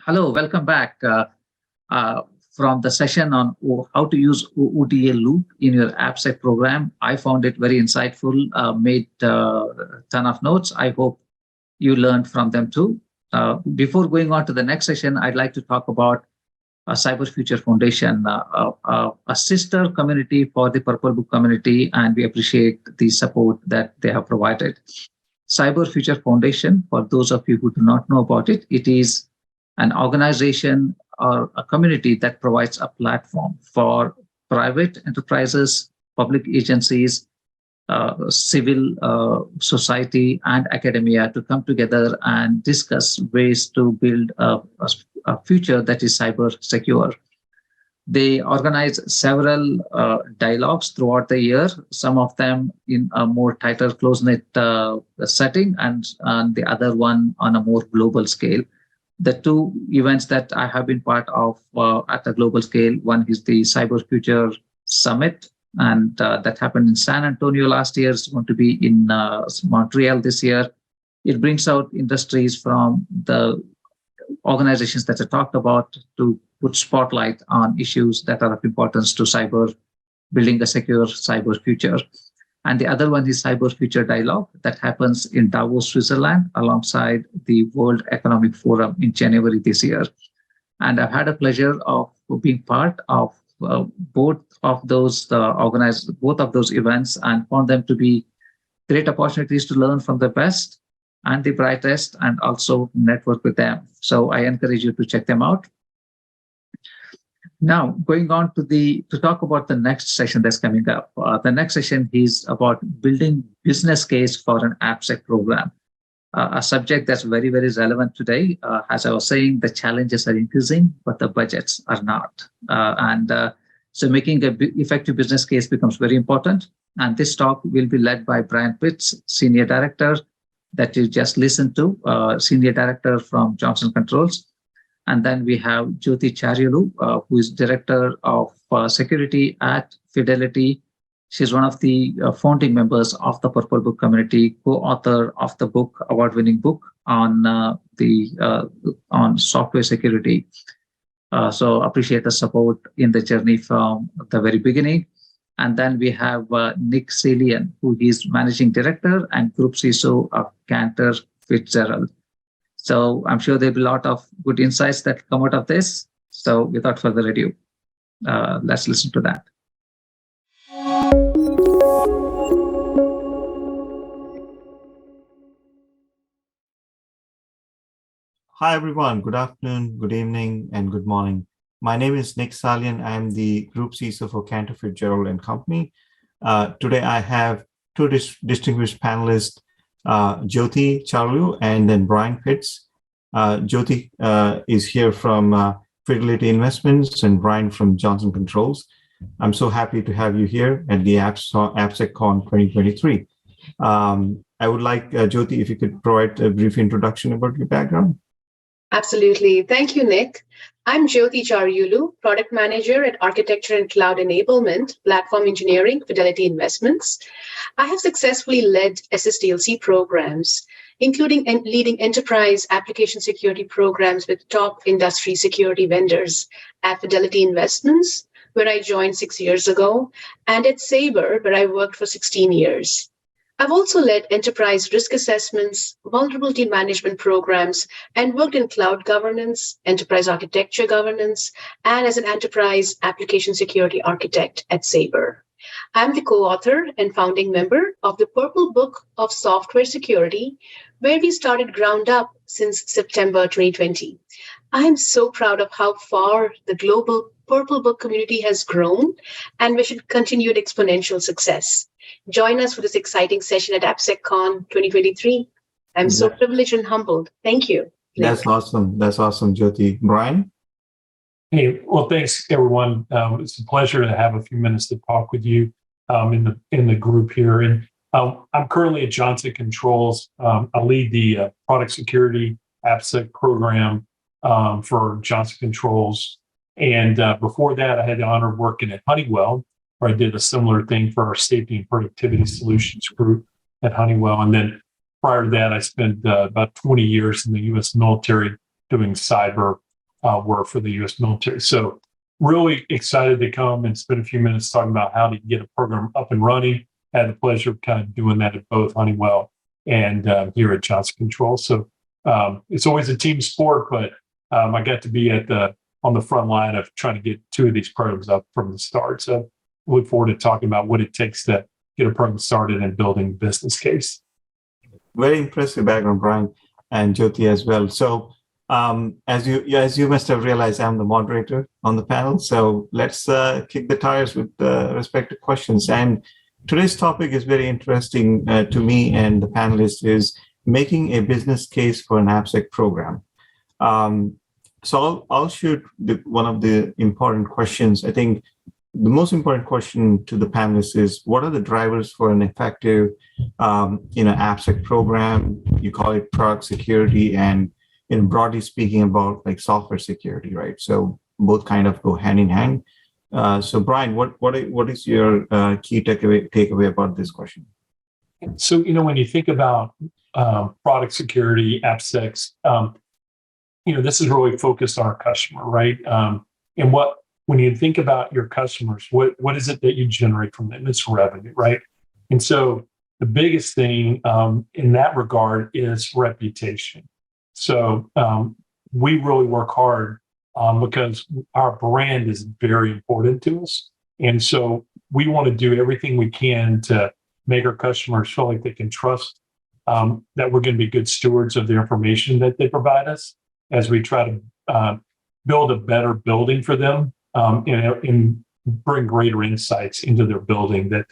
Hello, welcome back uh, from the session on how to use OODA loop in your AppSec program. I found it very insightful, made a ton of notes. I hope you learned from them too. Before going on to the next session, I'd like to talk about Cyber Future Foundation, a sister community for the Purple Book community, and we appreciate the support that they have provided. Cyber Future Foundation, for those of you who do not know about it, it is an organization or a community that provides a platform for private enterprises, public agencies, civil society, and academia to come together and discuss ways to build a future that is cyber secure. They organize several dialogues throughout the year, some of them in a more tighter, close-knit setting, and the other one on a more global scale. The two events that I have been part of at a global scale, one is the Cyber Future Summit, and that happened in San Antonio last year. It's going to be in Montreal this year. It brings out industries from the organizations that I talked about to put spotlight on issues that are of importance to cyber, building a secure cyber future. And the other one is Cyber Future Dialogue that happens in Davos, Switzerland, alongside the World Economic Forum in January this year. And I've had a pleasure of being part of both of those events, and found them to be great opportunities to learn from the best and the brightest, and also network with them. So I encourage you to check them out. Now, going on to talk about the next session that's coming up. The next session is about building business case for an AppSec program, a subject that's very, very relevant today. As I was saying, the challenges are increasing, but the budgets are not. So making an effective business case becomes very important. And this talk will be led by Brian Pitts, Senior Director, that you just listened to, Senior Director from Johnson Controls. And then we have Jyothi Charyulu, who is Director of Security at Fidelity. She's one of the founding members of the Purple Book community, co-author of the book, award-winning book on on software security. So appreciate the support in the journey from the very beginning. And then we have Nick Salian, who is Managing Director and Group CISO of Cantor Fitzgerald. So I'm sure there'll be a lot of good insights that come out of this. So without further ado, let's listen to that. Hi, everyone. Good afternoon, good evening, and good morning. My name is Nick Salian. I'm the Group CISO for Cantor Fitzgerald & Company. Today, I have two distinguished panelists, Jyothi Charyulu and then Brian Pitts. Jyothi is here from Fidelity Investments and Brian from Johnson Controls. I'm so happy to have you here at the AppSecCon 2023. I would like, Jyothi, if you could provide a brief introduction about your background. Absolutely. Thank you, Nick. I'm Jyothi Charyulu, Product Manager at Architecture and Cloud Enablement, Platform Engineering, Fidelity Investments. I have successfully led SSDLC programs, including leading enterprise application security programs with top industry security vendors at Fidelity Investments, where I joined 6 years ago, and at Sabre, where I worked for 16 years. I've also led enterprise risk assessments, vulnerability management programs, and worked in cloud governance, enterprise architecture governance, and as an enterprise application security architect at Sabre. I'm the co-author and founding member of the Purple Book of Software Security, where we started ground up since September 2020. I'm so proud of how far the global Purple Book community has grown, and we should continue exponential success. Join us for this exciting session at AppSecCon 2023. I'm so privileged and humbled. Thank you. That's awesome. That's awesome, Jyothi. Brian? Hey, well, thanks, everyone. It's a pleasure to have a few minutes to talk with you in the group here. And I'm currently at Johnson Controls. I lead the product security AppSec program for Johnson Controls. And before that, I had the honor of working at Honeywell, where I did a similar thing for our safety and productivity solutions group at Honeywell. And then prior to that, I spent about 20 years in the U.S. military doing cyber were for the U.S. military. So really excited to come and spend a few minutes talking about how to get a program up and running. I had the pleasure of kind of doing that at both Honeywell and here at Johnson Controls. So it's always a team sport, but I got to be on the front line of trying to get two of these programs up from the start. So I look forward to talking about what it takes to get a program started and building a business case. Very impressive background, Brian and Jyothi as well. So as you must have realized, I'm the moderator on the panel. So let's kick the tires with respect to questions. And today's topic is very interesting to me and the panelists, is making a business case for an AppSec program. So I'll shoot one of the important questions. I think the most important question to the panelists is, what are the drivers for an effective AppSec program? You call it product security, and broadly speaking about like software security, right? So both kind of go hand in hand. So Brian, what is your key takeaway about this question? So, when you think about product security, AppSecs, this is really focused on our customer, right? And when you think about your customers, what is it that you generate from them? It's revenue, right? And so the biggest thing in that regard is reputation. So we really work hard because our brand is very important to us. And so we want to do everything we can to make our customers feel like they can trust that we're going to be good stewards of the information that they provide us as we try to build a better building for them and bring greater insights into their building that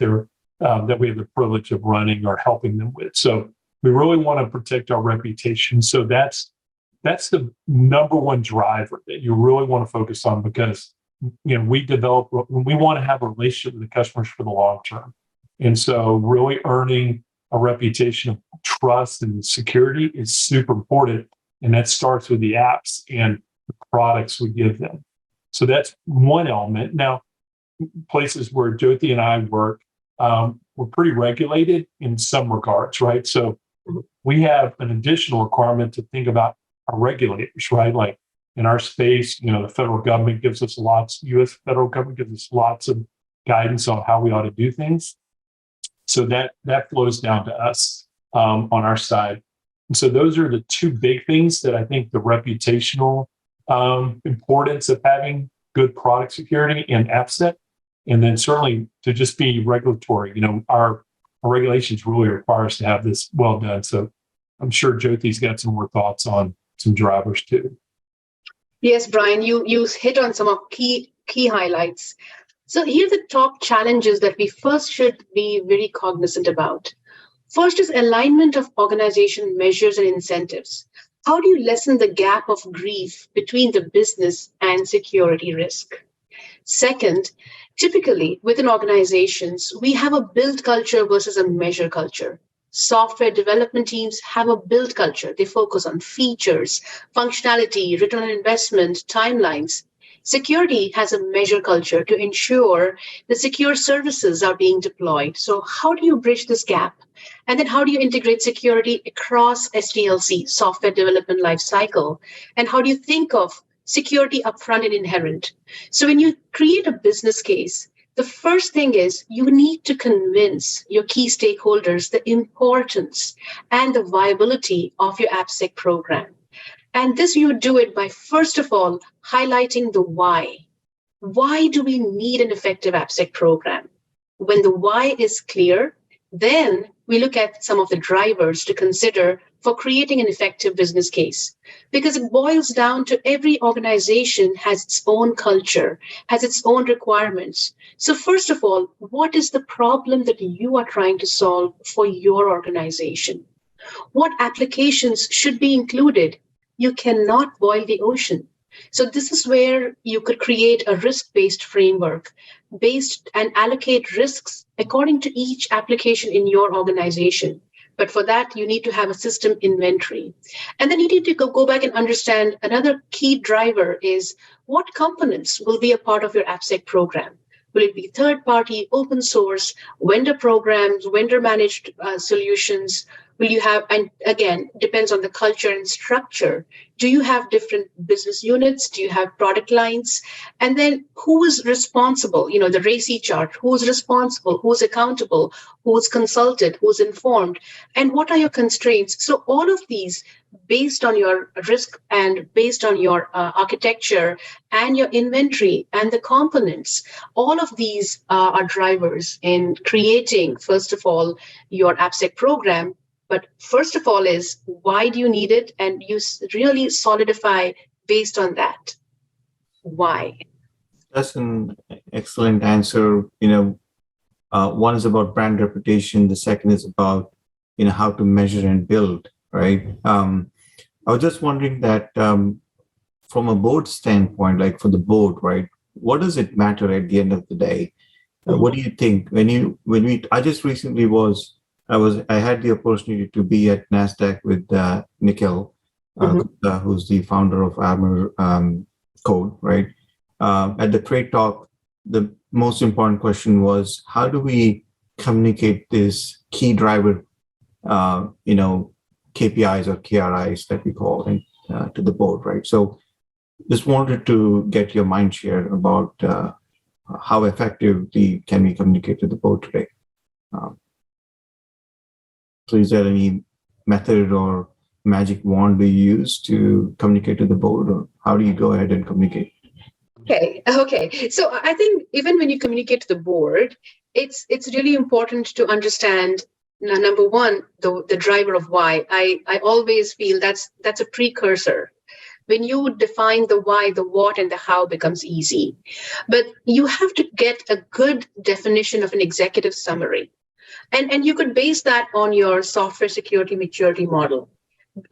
we have the privilege of running or helping them with. So we really want to protect our reputation. So that's the number one driver that you really want to focus on, because we want to have a relationship with the customers for the long term. And so really earning a reputation of trust and security is super important. And that starts with the apps and the products we give them. So that's one element. Now, places where Jyothi and I work, we're pretty regulated in some regards, right? So we have an additional requirement to think about our regulators, right? Like in our space, the federal government gives us U.S. federal government gives us lots of guidance on how we ought to do things. So that flows down to us on our side. And so those are the two big things that I think the reputational importance of having good product security and AppSec, and then certainly to just be regulatory. Our regulations really require us to have this well done. So I'm sure Jyothi's got some more thoughts on some drivers too. Yes, Brian, you hit on some of key highlights. So here are the top challenges that we first should be very cognizant about. First is alignment of organization measures and incentives. How do you lessen the gap of grief between the business and security risk? Second, typically within organizations, we have a build culture versus a measure culture. Software development teams have a build culture. They focus on features, functionality, return on investment, timelines. Security has a measure culture to ensure the secure services are being deployed. So how do you bridge this gap? And then how do you integrate security across SDLC, software development lifecycle? And how do you think of security upfront and inherent? So when you create a business case, the first thing is you need to convince your key stakeholders the importance and the viability of your AppSec program. And this you do it by, first of all, highlighting the why. Why do we need an effective AppSec program? When the why is clear, then we look at some of the drivers to consider for creating an effective business case. Because it boils down to every organization has its own culture, has its own requirements. So first of all, what is the problem that you are trying to solve for your organization? What applications should be included? You cannot boil the ocean. So this is where you could create a risk-based framework based and allocate risks according to each application in your organization. But for that, you need to have a system inventory. And then you need to go back and understand another key driver is what components will be a part of your AppSec program. Will it be third-party, open source, vendor programs, vendor-managed solutions? Will you have, and again, depends on the culture and structure. Do you have different business units? Do you have product lines? And then who is responsible? The RACI chart, who's responsible, who's accountable, who's consulted, who's informed, and what are your constraints? So all of these, based on your risk and based on your architecture and your inventory and the components, all of these are drivers in creating, first of all, your AppSec program. But first of all is, why do you need it? And you really solidify based on that. Why? That's an excellent answer. One is about brand reputation. The second is about, how to measure and build, right? I was just wondering that from a board standpoint, like for the board, right? What does it matter at the end of the day? What do you think? I just recently I had the opportunity to be at NASDAQ with Nikhil, who's the founder of 𝗵𝗻𝗃, right? At the trade talk, the most important question was, how do we communicate this key driver, KPIs or KRIs that we call to the board, right? So just wanted to get your mind share about how effectively can we communicate to the board today. So is there any method or magic wand we use to communicate to the board, or how do you go ahead and communicate? Okay. So I think even when you communicate to the board, it's really important to understand, number one, the driver of why. I always feel that's a precursor. When you define the why, the what, and the how becomes easy. But you have to get a good definition of an executive summary. And you could base that on your software security maturity model.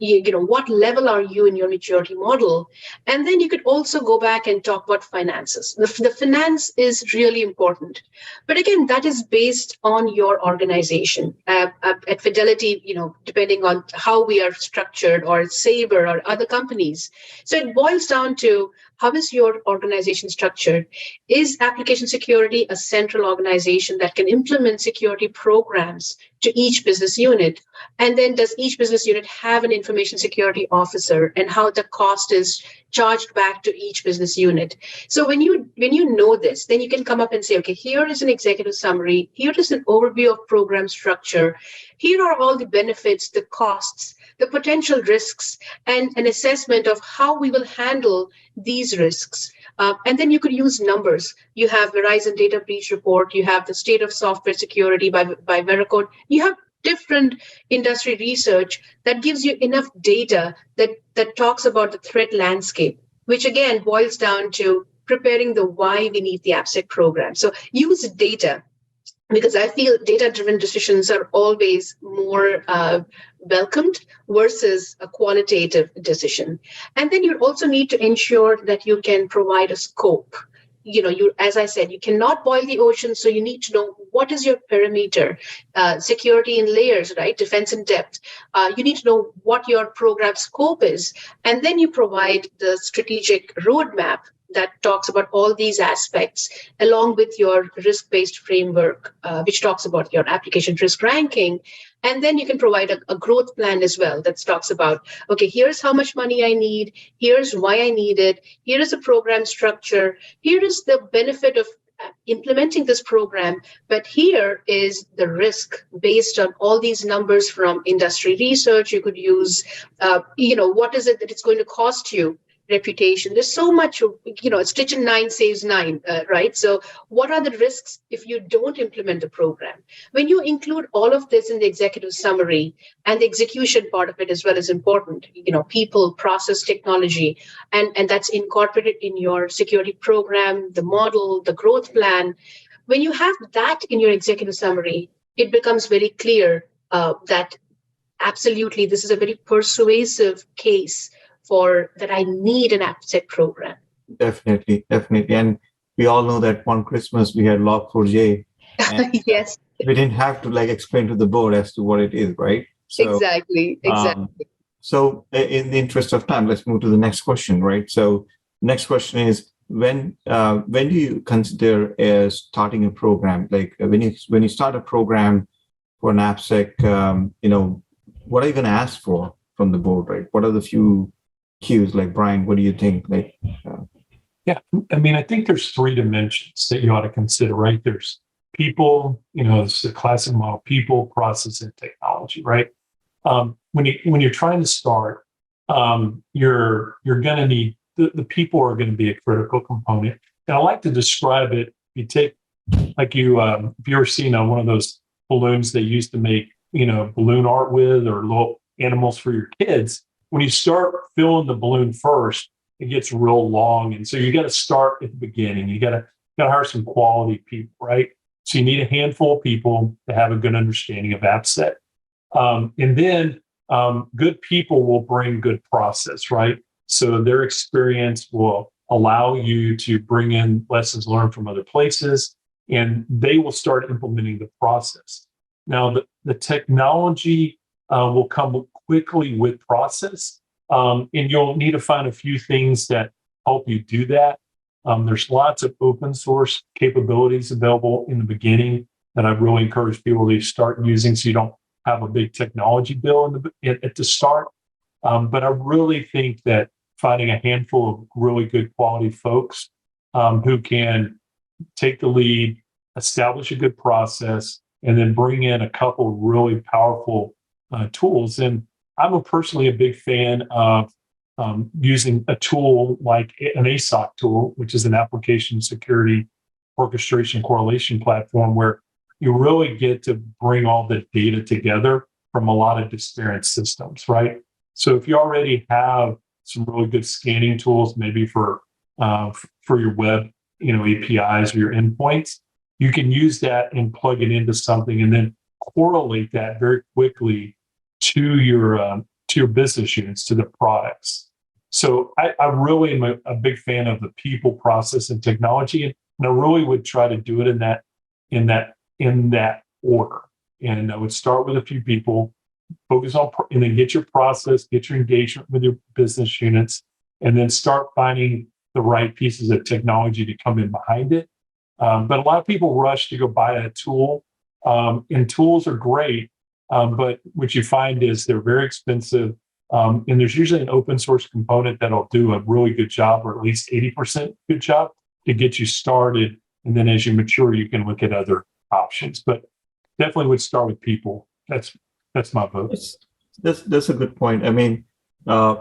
What level are you in your maturity model? And then you could also go back and talk about finances. The finance is really important. But again, that is based on your organization. At Fidelity, depending on how we are structured, or Sabre or other companies. So it boils down to, how is your organization structured? Is application security a central organization that can implement security programs to each business unit? And then does each business unit have an information security officer, and how the cost is charged back to each business unit? So when you know this, then you can come up and say, okay, here is an executive summary. Here is an overview of program structure. Here are all the benefits, the costs, the potential risks, and an assessment of how we will handle these risks. And then you could use numbers. You have Verizon Data Breach Report. You have the State of Software Security by Veracode. You have different industry research that gives you enough data that talks about the threat landscape, which again boils down to preparing the why we need the AppSec program. So use data, because I feel data-driven decisions are always more welcomed versus a qualitative decision. And then you also need to ensure that you can provide a scope. As I said, you cannot boil the ocean, so you need to know what is your perimeter, security in layers, right? Defense in depth. You need to know what your program scope is, and then you provide the strategic roadmap that talks about all these aspects, along with your risk-based framework, which talks about your application risk ranking. And then you can provide a growth plan as well that talks about, okay, here's how much money I need, here's why I need it, here is the program structure, here is the benefit of implementing this program, but here is the risk based on all these numbers from industry research. You could use, what is it that it's going to cost you? Reputation. There's so much, stitch in 9 saves 9, right? So what are the risks if you don't implement the program? When you include all of this in the executive summary, and the execution part of it as well is important, people, process, technology, and that's incorporated in your security program, the model, the growth plan. When you have that in your executive summary, it becomes very clear that absolutely this is a very persuasive case for that I need an AppSec program. Definitely. And we all know that one Christmas we had Log4j. Yes. We didn't have to explain to the board as to what it is, right? So, exactly. So in the interest of time, let's move to the next question, right? So next question is, when do you consider starting a program? Like when you start a program for an AppSec, what are you going to ask for from the board, right? What are the few cues? Like, Brian, what do you think? Yeah, I mean, I think there's 3 dimensions that you ought to consider, right? There's people, it's the classic model: people, process, and technology, right? When you're trying to start, you're going to need the people are going to be a critical component. And I like to describe it. You take, like, if you ever seen one of those balloons they used to make, balloon art with, or little animals for your kids. When you start filling the balloon first, it gets real long, and so you got to start at the beginning. You got to hire some quality people, right? So you need a handful of people to have a good understanding of AppSec. And then good people will bring good process, right? So their experience will allow you to bring in lessons learned from other places, and they will start implementing the process. Now, the technology will come quickly with process, and you'll need to find a few things that help you do that. There's lots of open source capabilities available in the beginning that I really encourage people to start using, so you don't have a big technology bill at the start. But I really think that finding a handful of really good quality folks who can take the lead, establish a good process, and then bring in a couple of really powerful tools. And I'm personally a big fan of using a tool like an ASOC tool, which is an application security orchestration correlation platform, where you really get to bring all the data together from a lot of disparate systems, right? So if you already have some really good scanning tools, maybe for your web, APIs or your endpoints, you can use that and plug it into something, and then correlate that very quickly to your business units, to the products. So I really am a big fan of the people, process, and technology, and I really would try to do it in that order. And I would start with a few people, focus on, and then get your process, get your engagement with your business units, and then start finding the right pieces of technology to come in behind it. But a lot of people rush to go buy a tool, and tools are great, but what you find is they're very expensive, and there's usually an open source component that'll do a really good job, or at least 80% good job, to get you started. And then as you mature, you can look at other options. But definitely would start with people. That's my vote. That's a good point. I mean,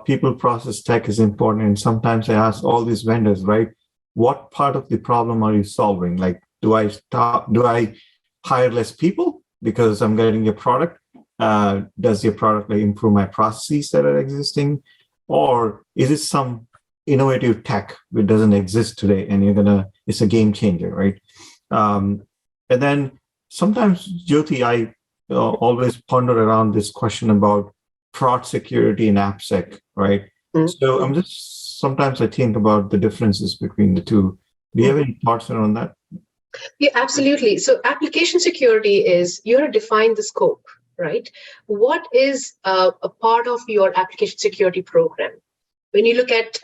people, process, tech is important. And sometimes I ask all these vendors, right, what part of the problem are you solving? Like, do I hire less people because I'm getting a product? Does your product improve my processes that are existing? Or is it some innovative tech which doesn't exist today and it's a game changer, right? And then sometimes, Jyothi, I always ponder around this question about fraud security in AppSec, right? Mm-hmm. So sometimes I think about the differences between the two. Do you have any thoughts around that? Yeah, absolutely. So application security is, you have to define the scope, right? What is a part of your application security program? When you look at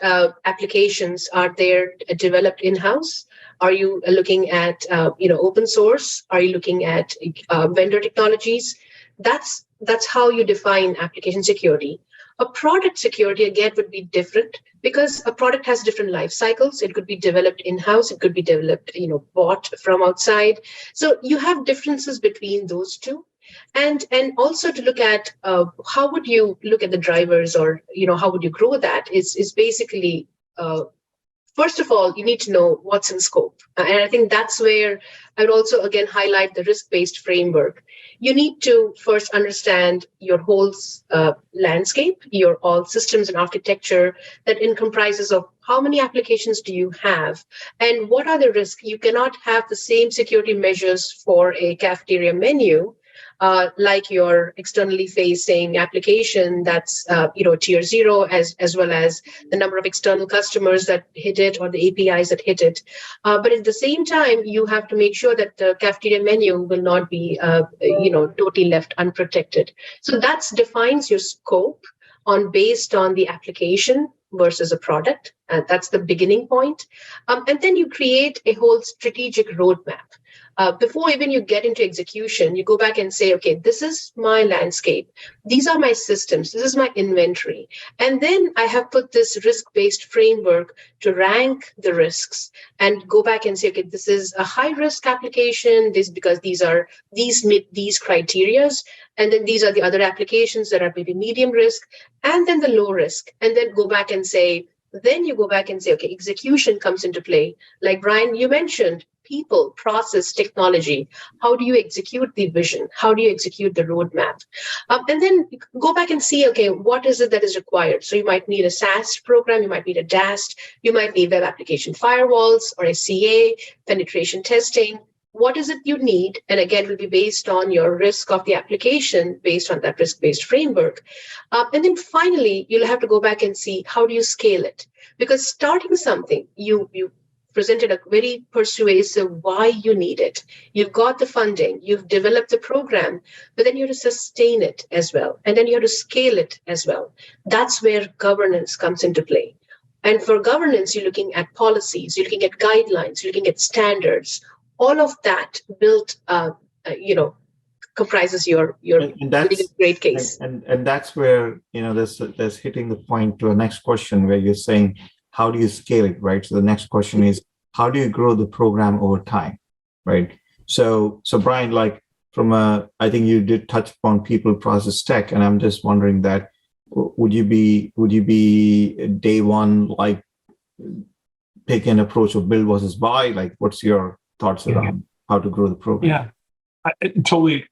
applications, are they developed in-house? Are you looking at open source? Are you looking at vendor technologies? That's how you define application security. A product security, again, would be different, because a product has different life cycles. It could be developed in-house. It could be developed, bought from outside. So you have differences between those two. And also to look at how would you look at the drivers, or how would you grow that is basically, first of all, you need to know what's in scope. And I think that's where I would also, again, highlight the risk-based framework. You need to first understand your whole landscape, your all systems and architecture that comprises of how many applications do you have, and what are the risks. You cannot have the same security measures for a cafeteria menu like your externally facing application that's tier 0, as well as the number of external customers that hit it, or the APIs that hit it. But at the same time, you have to make sure that the cafeteria menu will not be totally left unprotected. So that defines your scope based on the application versus a product. That's the beginning point. And then you create a whole strategic roadmap. Before even you get into execution, you go back and say, okay, this is my landscape. These are my systems. This is my inventory. And then I have put this risk-based framework to rank the risks and go back and say, okay, this is a high-risk application. This because these meet these criterias. And then these are the other applications that are maybe medium risk, and then the low risk. And then go back and say, okay, execution comes into play. Like Brian, you mentioned, people, process, technology. How do you execute the vision? How do you execute the roadmap? And then go back and see, okay, what is it that is required? So you might need a SaaS program, you might need a DAST, you might need web application firewalls or a CA, penetration testing. What is it you need? And again, it will be based on your risk of the application, based on that risk-based framework. And then finally, you'll have to go back and see, how do you scale it? Because starting something, you presented a very persuasive why you need it. You've got the funding, you've developed the program, but then you have to sustain it as well. And then you have to scale it as well. That's where governance comes into play. And for governance, you're looking at policies, you're looking at guidelines, you're looking at standards. All of that built, comprises your and that's a great case. And that's where, there's hitting the point to a next question where you're saying, how do you scale it, right? So the next question is, how do you grow the program over time, right? So Brian, like I think you did touch upon people, process, tech, and I'm just wondering that, would you be day one, like take an approach of build versus buy? Like, what's your thoughts around how to grow the program? Yeah, I totally,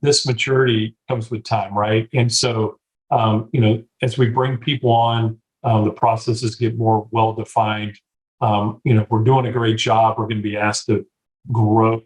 this maturity comes with time, right? And so, as we bring people on, the processes get more well-defined. If we're doing a great job, we're going to be asked to grow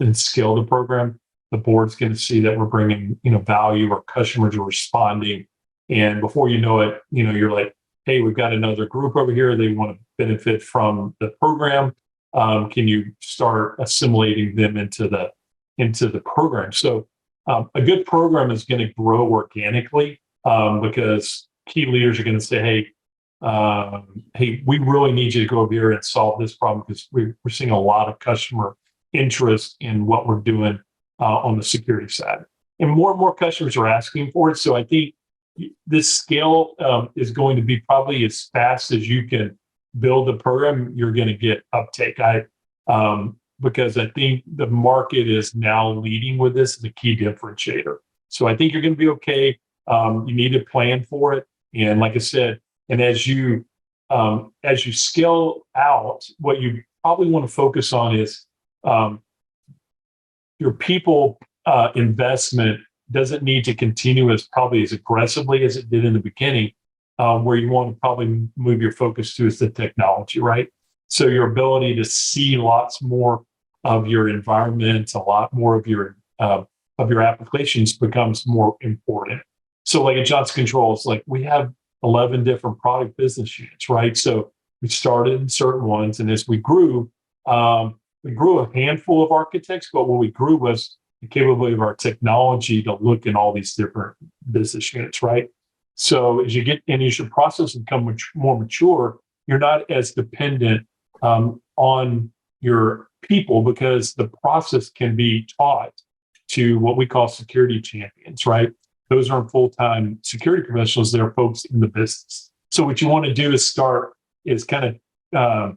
and scale the program. The board's going to see that we're bringing, value. Our customers are responding. And before you know it, you're like, hey, we've got another group over here. They want to benefit from the program. Can you start assimilating them into the program? So a good program is going to grow organically because key leaders are going to say, hey, we really need you to go over here and solve this problem because we're seeing a lot of customer interest in what we're doing on the security side. And more customers are asking for it. So I think this scale is going to be probably as fast as you can build the program, you're going to get uptake. Because I think the market is now leading with this as a key differentiator. So I think you're going to be okay. You need to plan for it. And like I said, and as you scale out, what you probably want to focus on is your people investment doesn't need to continue as aggressively as it did in the beginning. Where you want to probably move your focus to is the technology, right? So your ability to see lots more of your environment, a lot more of your applications becomes more important. So like at Johnson Controls, like we have 11 different product business units, right? So we started in certain ones, and as we grew a handful of architects, but what we grew was the capability of our technology to look in all these different business units, right? So as your process become more mature, you're not as dependent on your people because the process can be taught to what we call security champions, right? Those aren't full-time security professionals. They're folks in the business. So what you want to do is kind of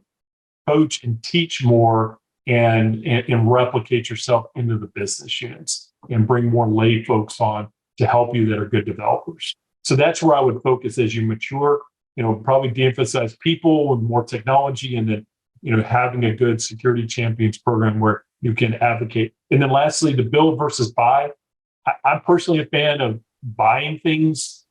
coach and teach more and replicate yourself into the business units and bring more lay folks on to help you that are good developers. So that's where I would focus as you mature, probably de-emphasize people and more technology, and then, having a good security champions program where you can advocate. And then lastly, the build versus buy. I'm personally a fan of buying things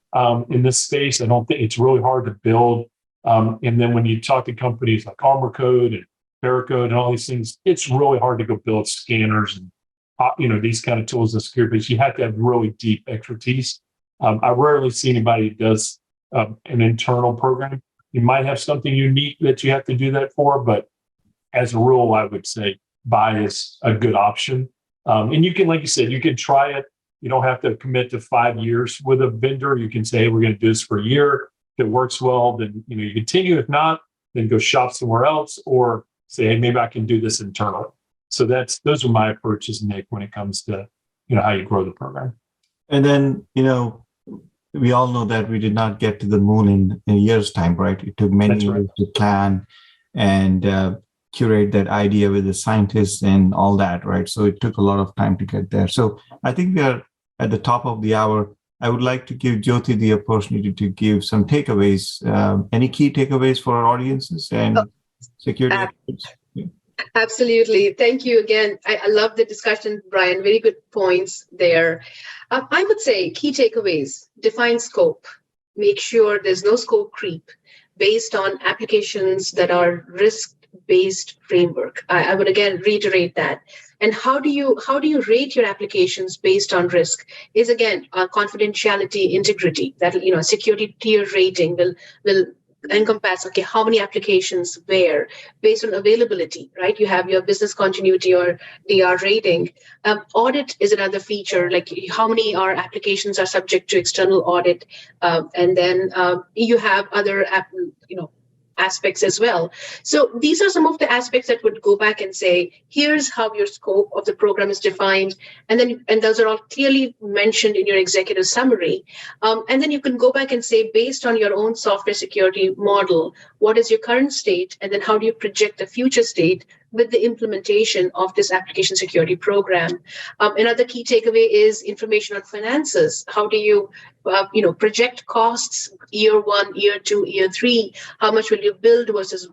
in this space. I don't think it's really hard to build. And then when you talk to companies like Armor Code and Barricode and all these things, it's really hard to go build scanners and these kind of tools in security, but you have to have really deep expertise. I rarely see anybody who does an internal program. You might have something unique that you have to do that for, but as a rule, I would say buy is a good option. And you can, like you said, you can try it. You don't have to commit to 5 years with a vendor. You can say, hey, we're going to do this for a year. If it works well, then you continue. If not, then go shop somewhere else, or say, hey, maybe I can do this internally. So those are my approaches, Nick, when it comes to how you grow the program. And then we all know that we did not get to the moon in a year's time, right? It took many years to plan and curate that idea with the scientists and all that, right? So it took a lot of time to get there. So I think we are at the top of the hour. I would like to give Jyothi the opportunity to give some takeaways. Any key takeaways for our audiences and security experts? Absolutely. Thank you again. I love the discussion, Brian. Very good points there. I would say key takeaways: define scope. Make sure there's no scope creep based on applications that are risk-based framework. I would again reiterate that. And how do you rate your applications based on risk? Is again confidentiality, integrity. That security tier rating will encompass, okay, how many applications where, based on availability, right? You have your business continuity or DR rating. Audit is another feature, like how many applications are subject to external audit, and then you have other aspects as well. So these are some of the aspects that would go back and say, here's how your scope of the program is defined. And those are all clearly mentioned in your executive summary. And then you can go back and say, based on your own software security model, what is your current state? And then how do you project the future state with the implementation of this application security program? Another key takeaway is information on finances. How do you project costs year 1, year 2, year 3? How much will you build versus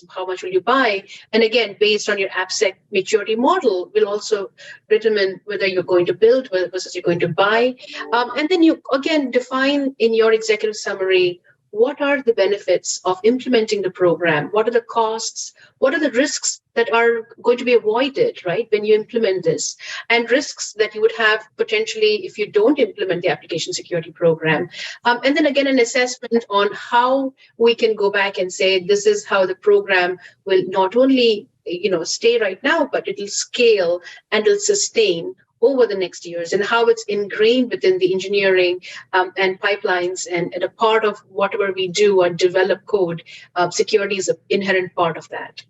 how much will you buy? And again, based on your AppSec maturity model, will also determine whether you're going to build versus you're going to buy. And then you again define in your executive summary, what are the benefits of implementing the program? What are the costs? What are the risks that are going to be avoided, right, when you implement this? And risks that you would have potentially if you don't implement the application security program. And then again, an assessment on how we can go back and say, this is how the program will not only stay right now, but it will scale and it'll sustain over the next years, and how it's ingrained within the engineering and pipelines and a part of whatever we do or develop code. Security is an inherent part of that.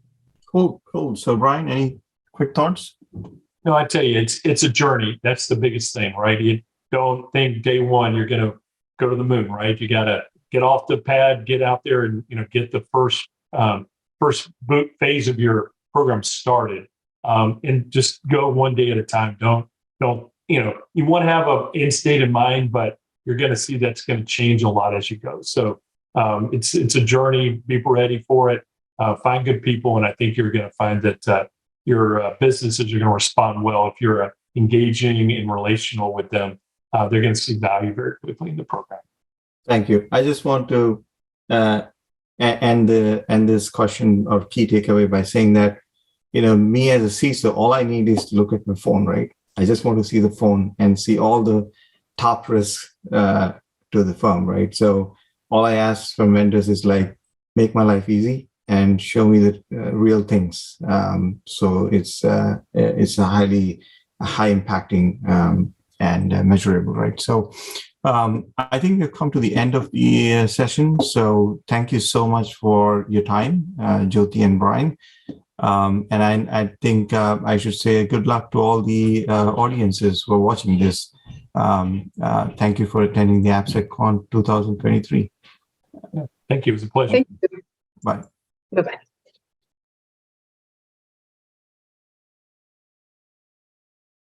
Cool. So Brian, any quick thoughts? No, I tell you, it's a journey. That's the biggest thing, right? You don't think day one you're going to go to the moon, right? You got to get off the pad, get out there, and get the first boot phase of your program started, and just go one day at a time. Don't you want to have an end state in mind, but you're going to see that's going to change a lot as you go. So it's a journey. Be ready for it. Find good people, and I think you're going to find that your businesses are going to respond well if you're engaging and relational with them. They're going to see value very quickly in the program. Thank you. I just want to end this question or key takeaway by saying that me as a CISO, all I need is to look at my phone, right? I just want to see the phone and see all the top risks to the firm, right? So all I ask from vendors is like, make my life easy and show me the real things. So it's a high impacting and measurable, right? So I think we've come to the end of the session. So thank you so much for your time, Jyothi and Brian. And I think I should say good luck to all the audiences who are watching this. Thank you for attending the AppSecCon 2023. Thank you. It was a pleasure. Thank you. Bye. Bye-bye.